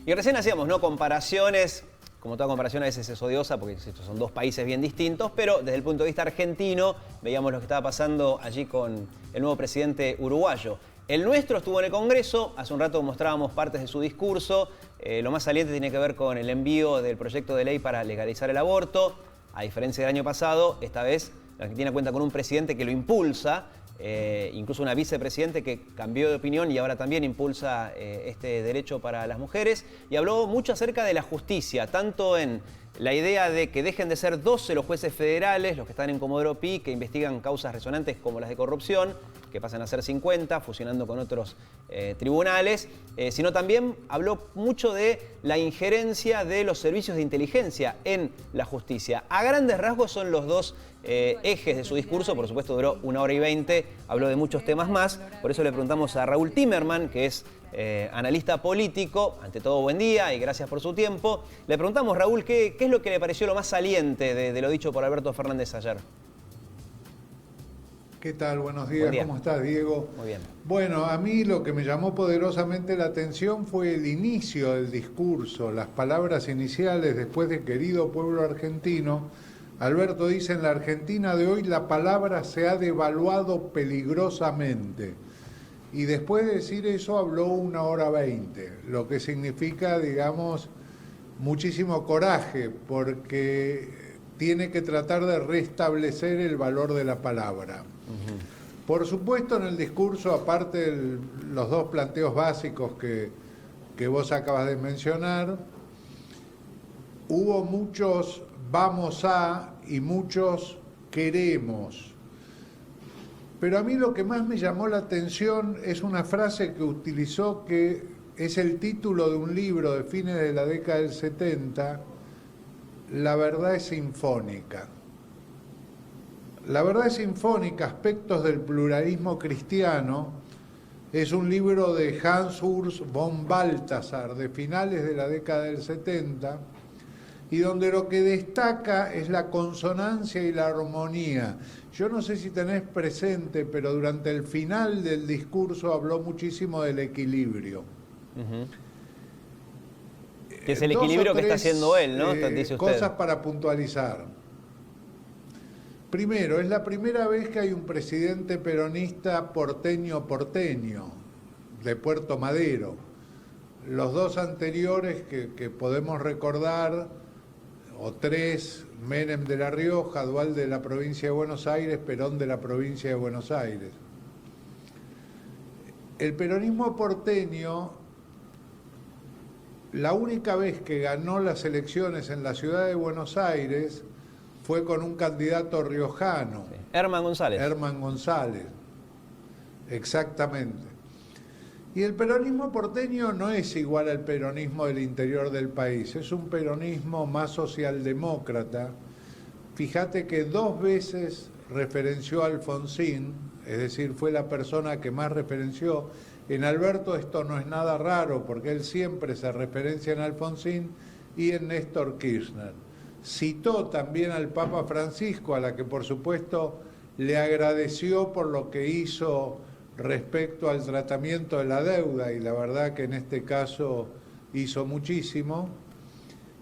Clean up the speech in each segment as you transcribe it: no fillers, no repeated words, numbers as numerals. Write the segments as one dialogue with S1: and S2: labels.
S1: Y recién hacíamos, ¿no?, comparaciones. Como toda comparación a veces es odiosa porque estos son dos países bien distintos, pero desde el punto de vista argentino veíamos lo que estaba pasando allí con el nuevo presidente uruguayo. El nuestro estuvo en el Congreso, hace un rato mostrábamos partes de su discurso. Lo más saliente tiene que ver con el envío del proyecto de ley para legalizar el aborto. A diferencia del año pasado, esta vez la Argentina cuenta con un presidente que lo impulsa, incluso una vicepresidente que cambió de opinión y ahora también impulsa este derecho para las mujeres. Y habló mucho acerca de la justicia, tanto en la idea de que dejen de ser 12 los jueces federales, los que están en Comodoro Pi, que investigan causas resonantes como las de corrupción, que pasan a ser 50, fusionando con otros tribunales, sino también habló mucho de la injerencia de los servicios de inteligencia en la justicia. A grandes rasgos son los dos ejes de su discurso. Por supuesto duró 1 hora y 20, habló de muchos temas más. Por eso le preguntamos a Raúl Timerman, que es analista político. Ante todo, buen día y gracias por su tiempo. Le preguntamos, Raúl, ¿qué es lo que le pareció lo más saliente de lo dicho por Alberto Fernández ayer?
S2: ¿Qué tal? Buenos días. ¿Cómo estás, Diego?
S1: Muy bien.
S2: Bueno, a mí lo que me llamó poderosamente la atención fue el inicio del discurso, las palabras iniciales después de querido pueblo argentino. Alberto dice, en la Argentina de hoy la palabra se ha devaluado peligrosamente. Y después de decir eso habló 1 hora 20, lo que significa, digamos, muchísimo coraje, porque tiene que tratar de restablecer el valor de la palabra. Por supuesto, en el discurso, aparte de los dos planteos básicos que vos acabas de mencionar, hubo muchos vamos a y muchos queremos. Pero a mí lo que más me llamó la atención es una frase que utilizó, que es el título de un libro de fines de la década del 70, La verdad es sinfónica. La verdad es sinfónica, aspectos del pluralismo cristiano, es un libro de Hans Urs von Balthasar, de finales de la década del 70, y donde lo que destaca es la consonancia y la armonía. Yo no sé si tenés presente, pero durante el final del discurso habló muchísimo del equilibrio.
S1: Que es el equilibrio que está haciendo él, ¿no? Dice usted.
S2: Cosas para puntualizar. Primero, es la primera vez que hay un presidente peronista porteño, de Puerto Madero. Los dos anteriores que podemos recordar, o tres, Menem de La Rioja, Duhalde de la provincia de Buenos Aires, Perón de la provincia de Buenos Aires. El peronismo porteño, la única vez que ganó las elecciones en la ciudad de Buenos Aires fue con un candidato riojano.
S1: Sí. Herman González.
S2: Herman González, exactamente. Y el peronismo porteño no es igual al peronismo del interior del país, es un peronismo más socialdemócrata. Fíjate que 2 veces referenció a Alfonsín, es decir, fue la persona que más referenció. En Alberto esto no es nada raro, porque él siempre se referencia en Alfonsín y en Néstor Kirchner. Citó también al Papa Francisco, a la que por supuesto le agradeció por lo que hizo respecto al tratamiento de la deuda, y la verdad que en este caso hizo muchísimo,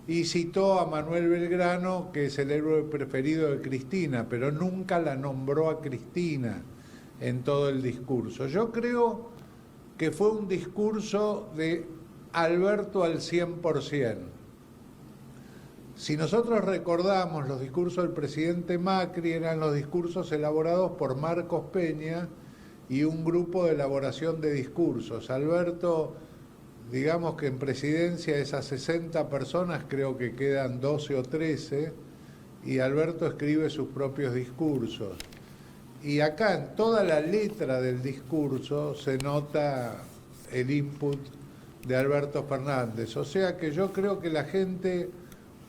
S2: y citó a Manuel Belgrano, que es el héroe preferido de Cristina, pero nunca la nombró a Cristina en todo el discurso. Yo creo que fue un discurso de Alberto al 100%. Si nosotros recordamos los discursos del presidente Macri, eran los discursos elaborados por Marcos Peña y un grupo de elaboración de discursos. Alberto, digamos que en presidencia de esas 60 personas creo que quedan 12 o 13, y Alberto escribe sus propios discursos. Y acá en toda la letra del discurso se nota el input de Alberto Fernández. O sea que yo creo que la gente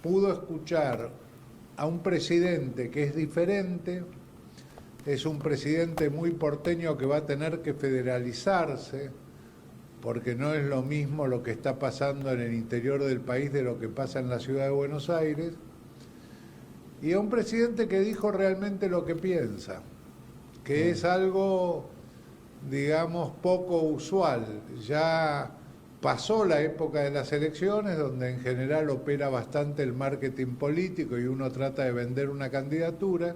S2: pudo escuchar a un presidente que es diferente. Es un presidente muy porteño que va a tener que federalizarse, porque no es lo mismo lo que está pasando en el interior del país de lo que pasa en la ciudad de Buenos Aires. Y a un presidente que dijo realmente lo que piensa, que es algo, digamos, poco usual. Ya pasó la época de las elecciones, donde en general opera bastante el marketing político y uno trata de vender una candidatura,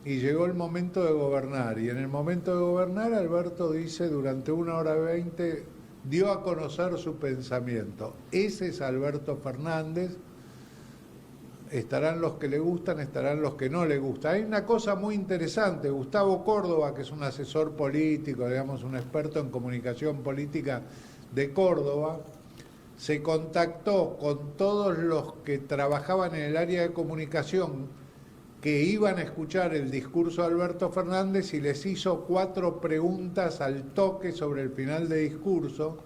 S2: y llegó el momento de gobernar. Y en el momento de gobernar, Alberto dice, durante 1 hora 20, dio a conocer su pensamiento. Ese es Alberto Fernández. Estarán los que le gustan, estarán los que no le gustan. Hay una cosa muy interesante. Gustavo Córdoba, que es un asesor político, digamos, un experto en comunicación política de Córdoba, se contactó con todos los que trabajaban en el área de comunicación que iban a escuchar el discurso de Alberto Fernández y les hizo 4 preguntas al toque sobre el final de discurso.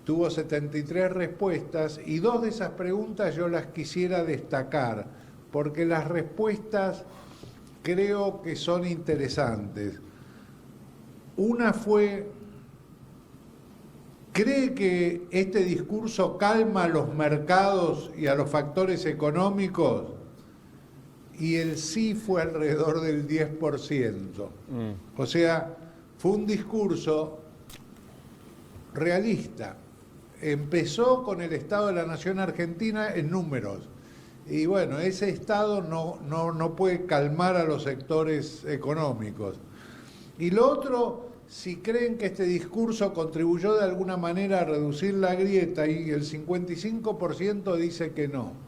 S2: Tuvo 73 respuestas y 2 de esas preguntas yo las quisiera destacar, porque las respuestas creo que son interesantes. Una fue: ¿cree que este discurso calma a los mercados y a los factores económicos? Y el sí fue alrededor del 10%. O sea, fue un discurso realista. Empezó con el Estado de la Nación Argentina en números. Y bueno, ese Estado no puede calmar a los sectores económicos. Y lo otro, si creen que este discurso contribuyó de alguna manera a reducir la grieta, y el 55% dice que no.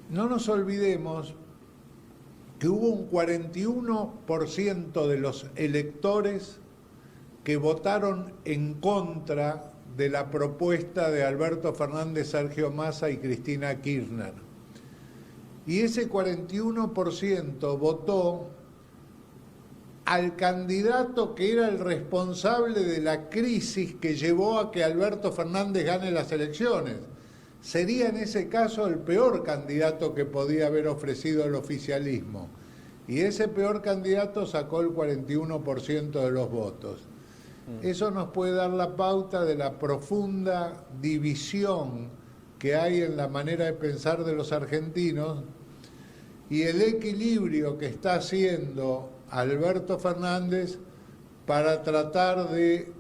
S2: No nos olvidemos que hubo un 41% de los electores que votaron en contra de la propuesta de Alberto Fernández, Sergio Massa y Cristina Kirchner. Y ese 41% votó al candidato que era el responsable de la crisis que llevó a que Alberto Fernández gane las elecciones. Sería en ese caso el peor candidato que podía haber ofrecido el oficialismo. Y ese peor candidato sacó el 41% de los votos. Eso nos puede dar la pauta de la profunda división que hay en la manera de pensar de los argentinos y el equilibrio que está haciendo Alberto Fernández para tratar de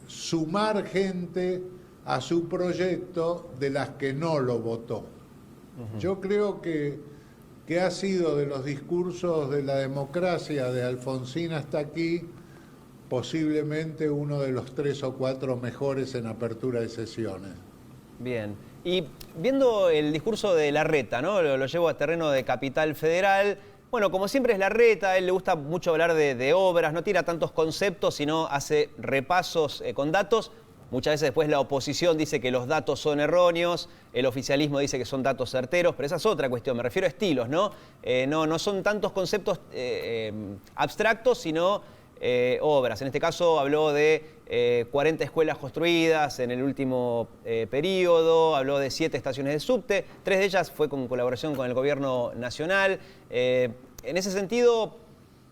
S2: sumar gente a su proyecto de las que no lo votó. Yo creo que ha sido de los discursos de la democracia de Alfonsín hasta aquí posiblemente uno de los 3 o 4 mejores en apertura de sesiones.
S1: Bien. Y viendo el discurso de Larreta, ¿no? Lo llevo a terreno de Capital Federal. Bueno, como siempre es Larreta, a él le gusta mucho hablar de obras, no tira tantos conceptos, sino hace repasos con datos. Muchas veces después la oposición dice que los datos son erróneos, el oficialismo dice que son datos certeros, pero esa es otra cuestión, me refiero a estilos, ¿no? No son tantos conceptos abstractos, sino obras. En este caso habló de 40 escuelas construidas en el último periodo, habló de 7 estaciones de subte, 3 de ellas fue con colaboración con el gobierno nacional. En ese sentido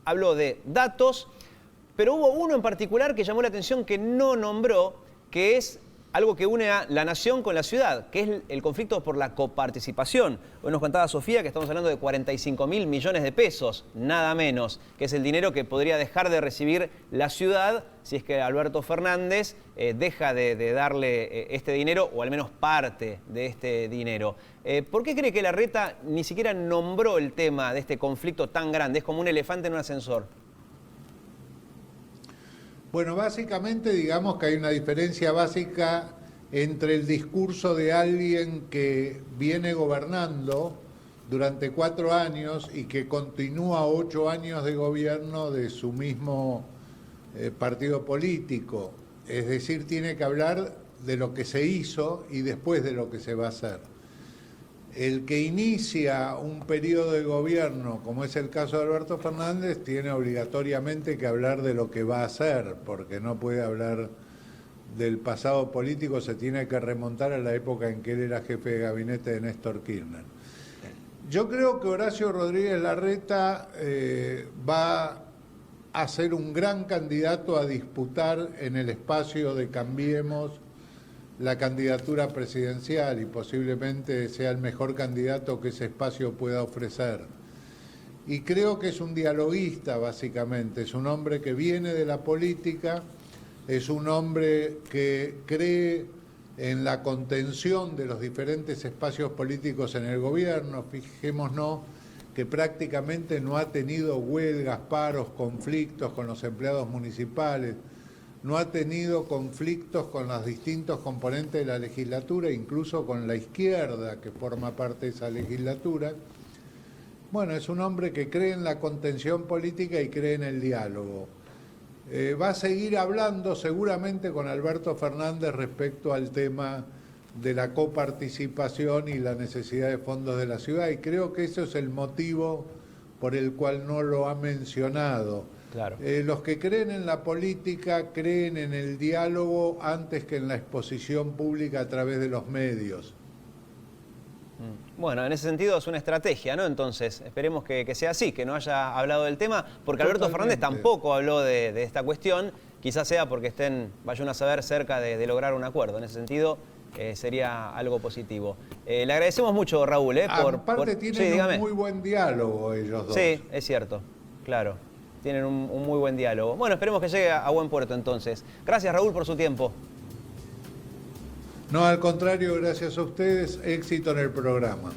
S1: habló de datos, pero hubo uno en particular que llamó la atención que no nombró, que es algo que une a la nación con la ciudad, que es el conflicto por la coparticipación. Hoy nos contaba Sofía que estamos hablando de 45.000 millones de pesos, nada menos, que es el dinero que podría dejar de recibir la ciudad si es que Alberto Fernández deja de darle este dinero, o al menos parte de este dinero. ¿Por qué cree que Larreta ni siquiera nombró el tema de este conflicto tan grande? Es como un elefante en un ascensor.
S2: Bueno, básicamente digamos que hay una diferencia básica entre el discurso de alguien que viene gobernando durante 4 años y que continúa 8 años de gobierno de su mismo partido político. Es decir, tiene que hablar de lo que se hizo y después de lo que se va a hacer. El que inicia un periodo de gobierno, como es el caso de Alberto Fernández, tiene obligatoriamente que hablar de lo que va a hacer, porque no puede hablar del pasado político, se tiene que remontar a la época en que él era jefe de gabinete de Néstor Kirchner. Yo creo que Horacio Rodríguez Larreta va a ser un gran candidato a disputar en el espacio de Cambiemos la candidatura presidencial y posiblemente sea el mejor candidato que ese espacio pueda ofrecer. Y creo que es un dialoguista, básicamente, es un hombre que viene de la política, es un hombre que cree en la contención de los diferentes espacios políticos en el gobierno. Fijémonos que prácticamente no ha tenido huelgas, paros, conflictos con los empleados municipales, no ha tenido conflictos con los distintos componentes de la legislatura, incluso con la izquierda que forma parte de esa legislatura. Bueno, es un hombre que cree en la contención política y cree en el diálogo. Va a seguir hablando seguramente con Alberto Fernández respecto al tema de la coparticipación y la necesidad de fondos de la ciudad, y creo que ese es el motivo por el cual no lo ha mencionado.
S1: Claro.
S2: Los que creen en la política creen en el diálogo antes que en la exposición pública a través de los medios.
S1: Bueno, en ese sentido es una estrategia, ¿no? Entonces, esperemos que sea así, que no haya hablado del tema, porque Alberto Fernández tampoco habló de esta cuestión, quizás sea porque estén, vayan a saber, cerca de lograr un acuerdo. En ese sentido, sería algo positivo. Le agradecemos mucho, Raúl.
S2: Aparte tienen un muy buen diálogo ellos dos.
S1: Sí, es cierto, claro. Tienen un muy buen diálogo. Bueno, esperemos que llegue a buen puerto entonces. Gracias, Raúl, por su tiempo.
S2: No, al contrario, gracias a ustedes, éxito en el programa.